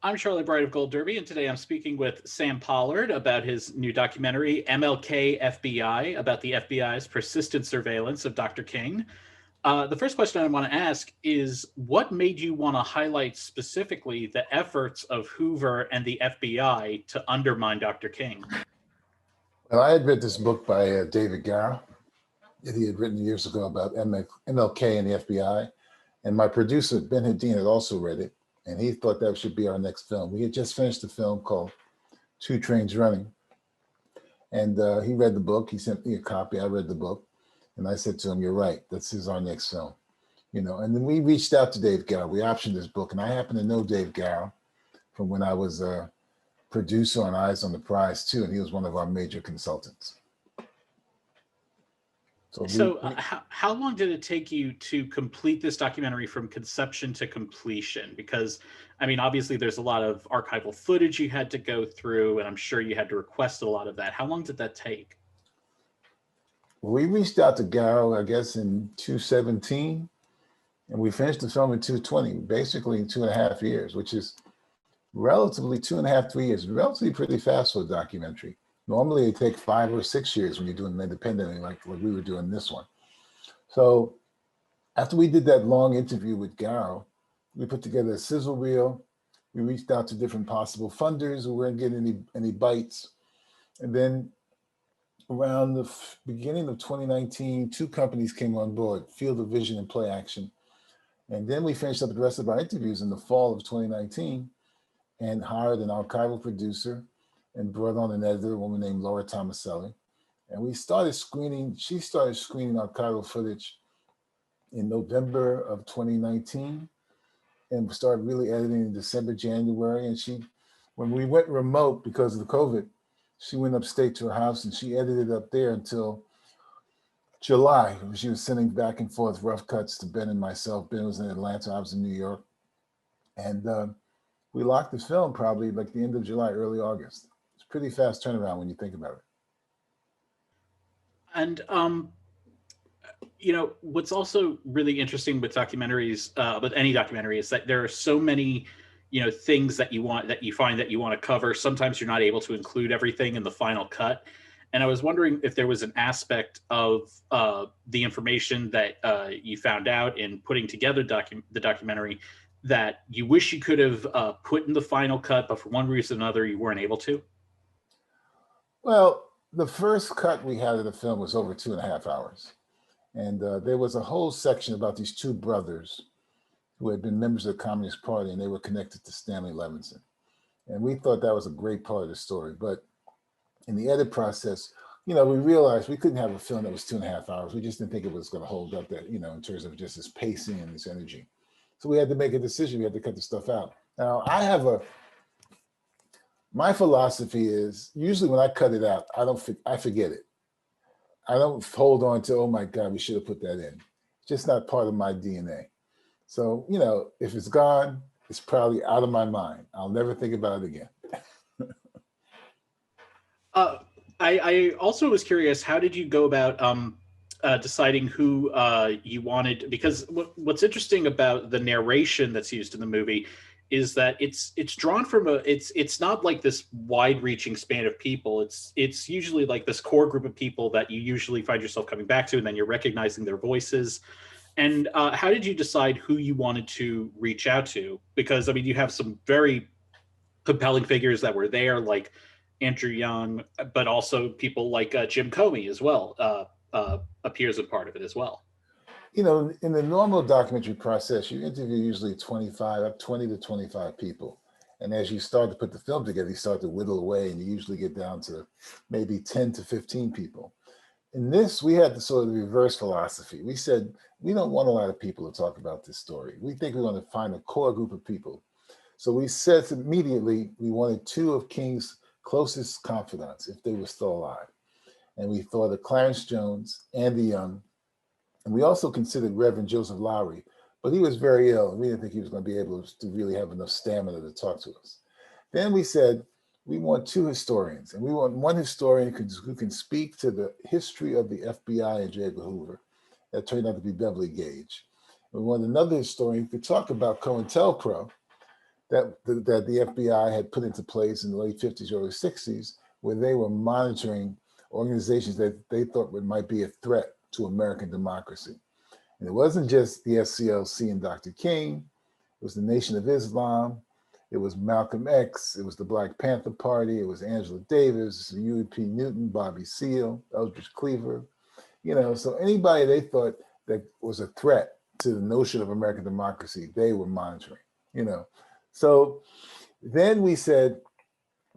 I'm Charlie Bright of Gold Derby, and today I'm speaking with Sam Pollard about his new documentary, MLK FBI, about the FBI's persistent surveillance of Dr. King. The first question I want to ask is, what made you want to highlight specifically the efforts of Hoover and the FBI to undermine Dr. King? Well, I had read this book by David Garrow that he had written years ago about MLK and the FBI. And my producer, Ben Hadeen, had also read it. And he thought that should be our next film. We had just finished a film called Two Trains Running. And he read the book. He sent me a copy. I read the book. And I said to him, "You're right. This is our next film." And then we reached out to Dave Garrow. We optioned this book. And I happen to know Dave Garrow from when I was a producer on Eyes on the Prize, too. And he was one of our major consultants. How long did it take you to complete this documentary from conception to completion? Because, I mean, obviously there's a lot of archival footage you had to go through, and I'm sure you had to request a lot of that. How long did that take? Well, we reached out to Garrow, I guess, in 2017, and we finished the film in 2020, basically in 2.5 years, which is relatively 2.5, 3 years, relatively pretty fast for a documentary. Normally it takes 5 or 6 years when you're doing them independently, like we were doing this one. So after we did that long interview with Garrow, we put together a sizzle reel. We reached out to different possible funders who weren't getting any bites. And then around the beginning of 2019, 2 companies came on board, Field of Vision and Play Action. And then we finished up the rest of our interviews in the fall of 2019 and hired an archival producer and brought on an editor, a woman named Laura Tomaselli. And she started screening archival footage in November of 2019 and started really editing in December, January. And when we went remote because of the COVID, she went upstate to her house and she edited up there until July. She was sending back and forth rough cuts to Ben and myself. Ben was in Atlanta, I was in New York. And we locked the film probably like the end of July, early August. Pretty fast turnaround when you think about it. And what's also really interesting with documentaries, with any documentary, is that there are so many things that you find that you want to cover. Sometimes you're not able to include everything in the final cut, and I was wondering if there was an aspect of the information that you found out in putting together the documentary that you wish you could have put in the final cut, but for one reason or another you weren't able to. Well, the first cut we had of the film was over 2.5 hours. And there was a whole section about these 2 brothers who had been members of the Communist Party, and they were connected to Stanley Levinson. And we thought that was a great part of the story. But in the edit process, we realized we couldn't have a film that was 2.5 hours. We just didn't think it was going to hold up that, in terms of just its pacing and its energy. So we had to make a decision. We had to cut the stuff out. Now, my philosophy is usually when I cut it out, I forget it. I don't hold on to, oh my God, we should have put that in. It's just not part of my DNA. So, if it's gone, it's probably out of my mind. I'll never think about it again. I also was curious, how did you go about deciding who you wanted? Because what's interesting about the narration that's used in the movie is that it's drawn from it's not like this wide-reaching span of people. It's usually like this core group of people that you usually find yourself coming back to, and then you're recognizing their voices. And how did you decide who you wanted to reach out to? Because I mean, you have some very compelling figures that were there, like Andrew Young, but also people like Jim Comey as well appears as part of it as well. In the normal documentary process, you interview usually 20 to 25 people. And as you start to put the film together, you start to whittle away and you usually get down to maybe 10 to 15 people. In this, we had the sort of reverse philosophy. We said, we don't want a lot of people to talk about this story. We think we want to find a core group of people. So we said immediately, we wanted 2 of King's closest confidants, if they were still alive. And we thought of Clarence Jones, Andy Young, and we also considered Reverend Joseph Lowry, but he was very ill, and we didn't think he was going to be able to really have enough stamina to talk to us. Then we said, we want 2 historians, and we want one historian who can speak to the history of the FBI and J. Edgar Hoover. That turned out to be Beverly Gage. We want another historian who could talk about COINTELPRO that the FBI had put into place in the late 50s, early 60s, where they were monitoring organizations that they thought might be a threat to American democracy. And it wasn't just the SCLC and Dr. King, it was the Nation of Islam, it was Malcolm X, it was the Black Panther Party, it was Angela Davis, Huey P. Newton, Bobby Seale, Eldridge Cleaver, so anybody they thought that was a threat to the notion of American democracy, they were monitoring. So then we said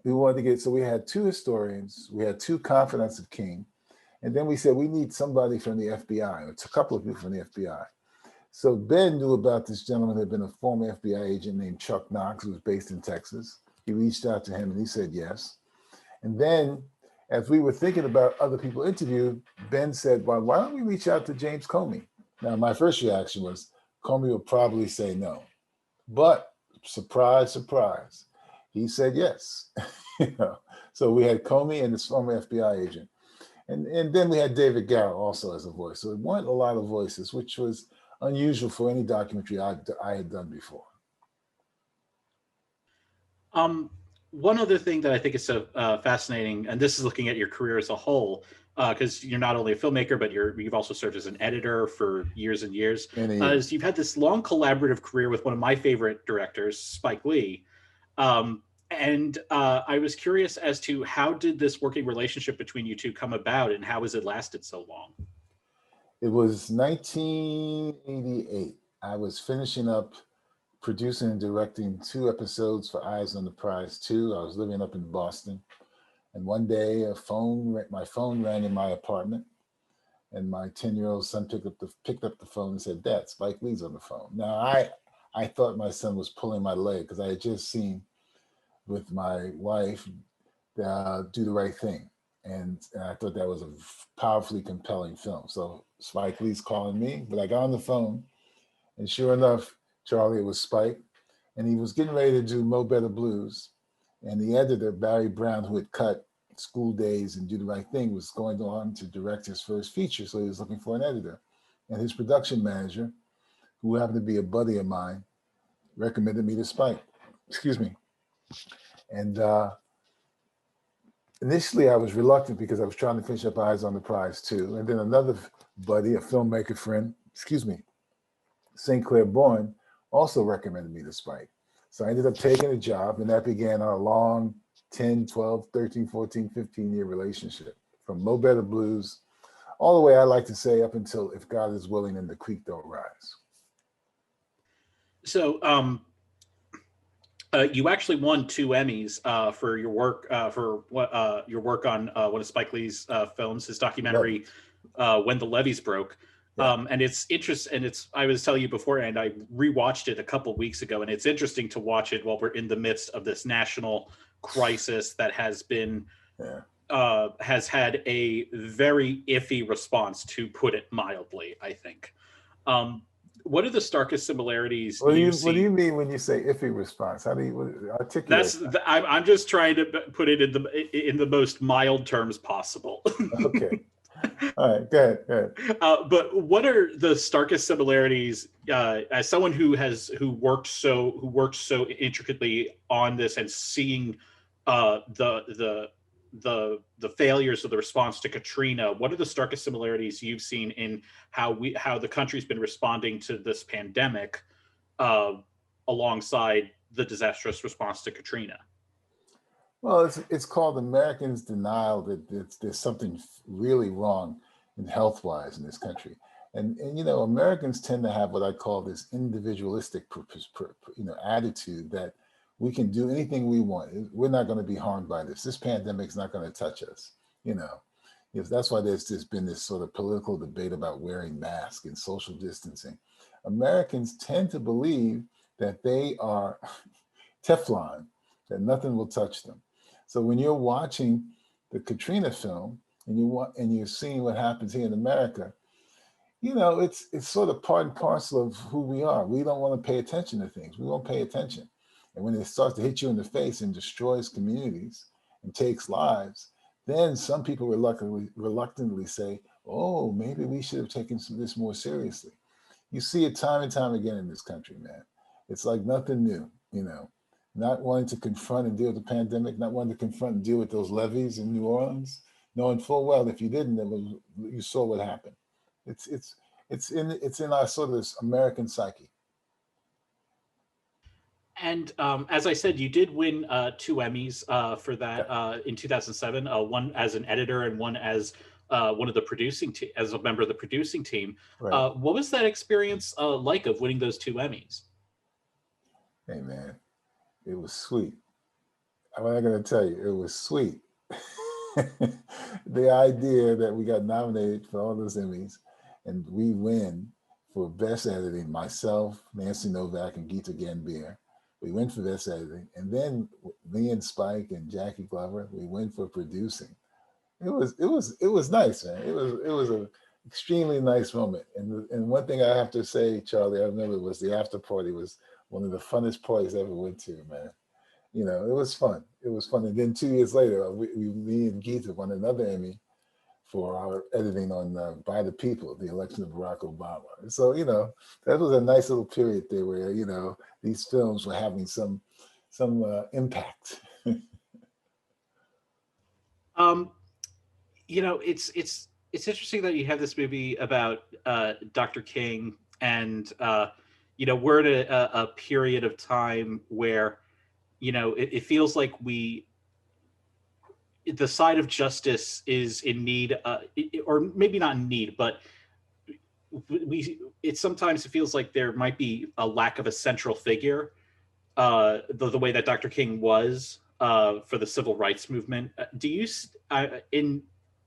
we wanted to so we had two historians, we had two confidants of King, and then we said we need somebody from the FBI. It's a couple of people from the FBI. So Ben knew about this gentleman who had been a former FBI agent named Chuck Knox, who was based in Texas. He reached out to him and he said yes. And then as we were thinking about other people interviewed, Ben said, well, why don't we reach out to James Comey? Now, my first reaction was Comey will probably say no. But surprise, surprise, he said yes. So we had Comey and this former FBI agent. And then we had David Garrett also as a voice. So it weren't a lot of voices, which was unusual for any documentary I had done before. One other thing that I think is so fascinating, and this is looking at your career as a whole, because you're not only a filmmaker, but you've also served as an editor for years and years. Is you've had this long collaborative career with one of my favorite directors, Spike Lee. And I was curious as to how did this working relationship between you two come about, and how has it lasted so long? It was 1988. I was finishing up producing and directing 2 episodes for Eyes on the Prize 2. I was living up in Boston. And one day my phone rang in my apartment, and my 10-year-old son picked up the phone and said, Dad, Spike Lee's on the phone. Now I thought my son was pulling my leg because I had just seen with my wife Do the Right Thing. And I thought that was a powerfully compelling film. So Spike Lee's calling me, but I got on the phone, and sure enough, Charlie, it was Spike, and he was getting ready to do Mo Better Blues. And the editor, Barry Brown, who had cut School Days and Do the Right Thing, was going on to direct his first feature. So he was looking for an editor. And his production manager, who happened to be a buddy of mine, recommended me to Spike. Excuse me. And initially I was reluctant because I was trying to finish up Eyes on the Prize 2. And then another buddy, a filmmaker friend, St. Clair Bourne, also recommended me to Spike. So I ended up taking a job, and that began our long 10, 12, 13, 14, 15-year relationship from Mo Better Blues all the way, I like to say, up until If God Is Willing and The Creek Don't Rise. So you actually won 2 Emmys for your work your work on one of Spike Lee's films, his documentary, When the Levees Broke. Yeah. And it's interesting, and I was telling you beforehand, I rewatched it a couple of weeks ago, and it's interesting to watch it while we're in the midst of this national crisis that has been has had a very iffy response, to put it mildly, I think. What are the starkest similarities you see? What do you mean when you say iffy response? How do you articulate that? I'm just trying to put it in the most mild terms possible. Okay. All right, go ahead. But what are the starkest similarities, as someone who worked so intricately on this and seeing the failures of the response to Katrina? What are the starkest similarities you've seen in how the country's been responding to this pandemic, alongside the disastrous response to Katrina? Well, it's called Americans' denial that there's something really wrong in health-wise in this country. And Americans tend to have what I call this individualistic attitude that we can do anything we want. We're not going to be harmed by this. This pandemic is not going to touch us. That's why there's been this sort of political debate about wearing masks and social distancing. Americans tend to believe that they are Teflon, that nothing will touch them. So when you're watching the Katrina film and you're seeing what happens here in America, it's sort of part and parcel of who we are. We don't want to pay attention to things. We won't pay attention. And when it starts to hit you in the face and destroys communities and takes lives, then some people reluctantly say, oh, maybe we should have taken this more seriously. You see it time and time again in this country, man. It's like nothing new, not wanting to confront and deal with the pandemic, not wanting to confront and deal with those levees in New Orleans, knowing full well if you didn't, you saw what happened. It's in our sort of American psyche. And as I said, you did win 2 Emmys for that in 2007. One as an editor and one as one of the as a member of the producing team. Right. What was that experience like of winning those 2 Emmys? Hey man, it was sweet. I'm not gonna tell you, it was sweet. The idea that we got nominated for all those Emmys and we win for best editing, myself, Nancy Novak, and Geeta Gambier. We win for best editing, and then me and Spike and Jackie Glover, we win for producing. It was nice, man. It was an extremely nice moment. And one thing I have to say, Charlie, I remember was the after party was one of the funnest parties I ever went to, man. You know, it was fun. It was fun. And then 2 years later, me and Geeta won another Emmy for our editing on By the People, the election of Barack Obama. So, you know, that was a nice little period there where, you know, these films were having some impact. You know, it's interesting that you have this movie about Dr. King, and you know, we're at a period of time where, you know, it feels like the side of justice is in need, or maybe not in need, but sometimes it feels like there might be a lack of a central figure, the way that Dr. King was for the civil rights movement. Do you, in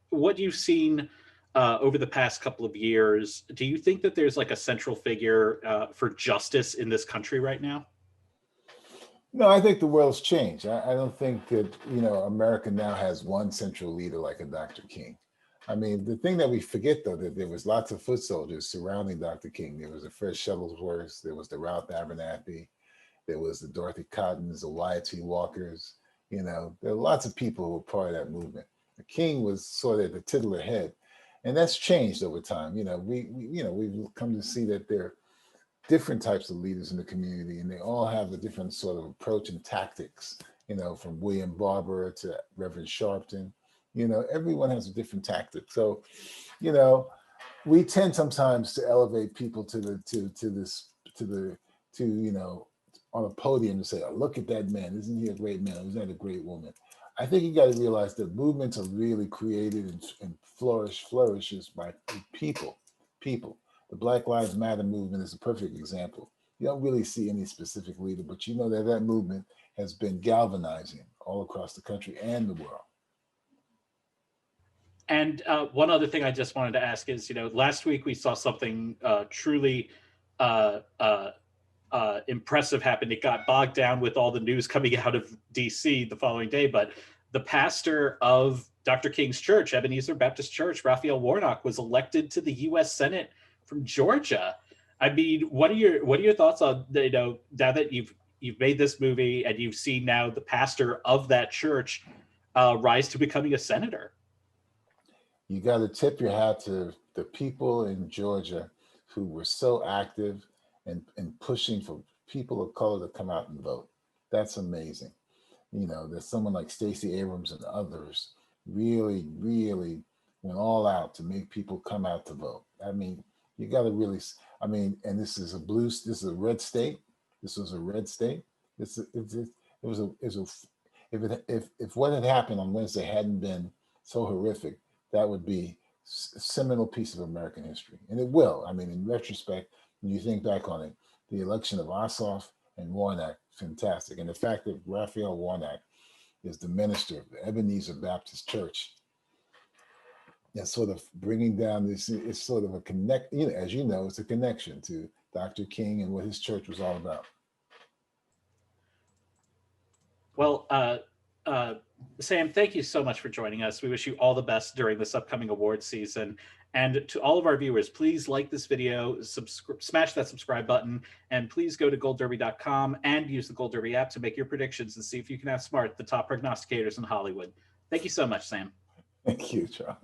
what you've seen over the past couple of years, do you think that there's like a central figure for justice in this country right now? No, I think the world's changed. I don't think that, you know, America now has one central leader like a Dr. King. I mean, the thing that we forget, though, that there was lots of foot soldiers surrounding Dr. King. There was the Fred Shuttlesworth, there was the Ralph Abernathy, there was the Dorothy Cottons, the Wyatt T. Walkers. You know, there are lots of people who were part of that movement. The King was sort of the titular head, and that's changed over time. You know, we've come to see that there are different types of leaders in the community, and they all have a different sort of approach and tactics. You know, from William Barber to Reverend Sharpton. You know, everyone has a different tactic. So, you know, we tend sometimes to elevate people to you know, on a podium to say, oh, look at that man, isn't he a great man, isn't that a great woman? I think you got to realize that movements are really created and flourishes by people. The Black Lives Matter movement is a perfect example. You don't really see any specific leader, but you know that movement has been galvanizing all across the country and the world. And one other thing I just wanted to ask is, you know, last week we saw something truly impressive happen. It got bogged down with all the news coming out of DC the following day, but the pastor of Dr. King's church, Ebenezer Baptist Church, Raphael Warnock, was elected to the U.S. Senate from Georgia. I mean, what are your thoughts on, you know, now that you've made this movie and you've seen now the pastor of that church rise to becoming a senator? You got to tip your hat to the people in Georgia who were so active and pushing for people of color to come out and vote. That's amazing. You know, there's someone like Stacey Abrams and others really, really went all out to make people come out to vote. I mean, you got to really, I mean, and this is a red state. This was a red state. If what had happened on Wednesday hadn't been so horrific, that would be a seminal piece of American history. And it will. I mean, in retrospect, when you think back on it, the election of Ossoff and Warnock, fantastic. And the fact that Raphael Warnock is the minister of the Ebenezer Baptist Church, that's sort of bringing down this, it's sort of a connect, you know, as you know, it's a connection to Dr. King and what his church was all about. Well, Sam, thank you so much for joining us. We wish you all the best during this upcoming award season. And to all of our viewers, please like this video, smash that subscribe button, and please go to goldderby.com and use the Gold Derby app to make your predictions and see if you can outsmart the top prognosticators in Hollywood. Thank you so much, Sam. Thank you, John.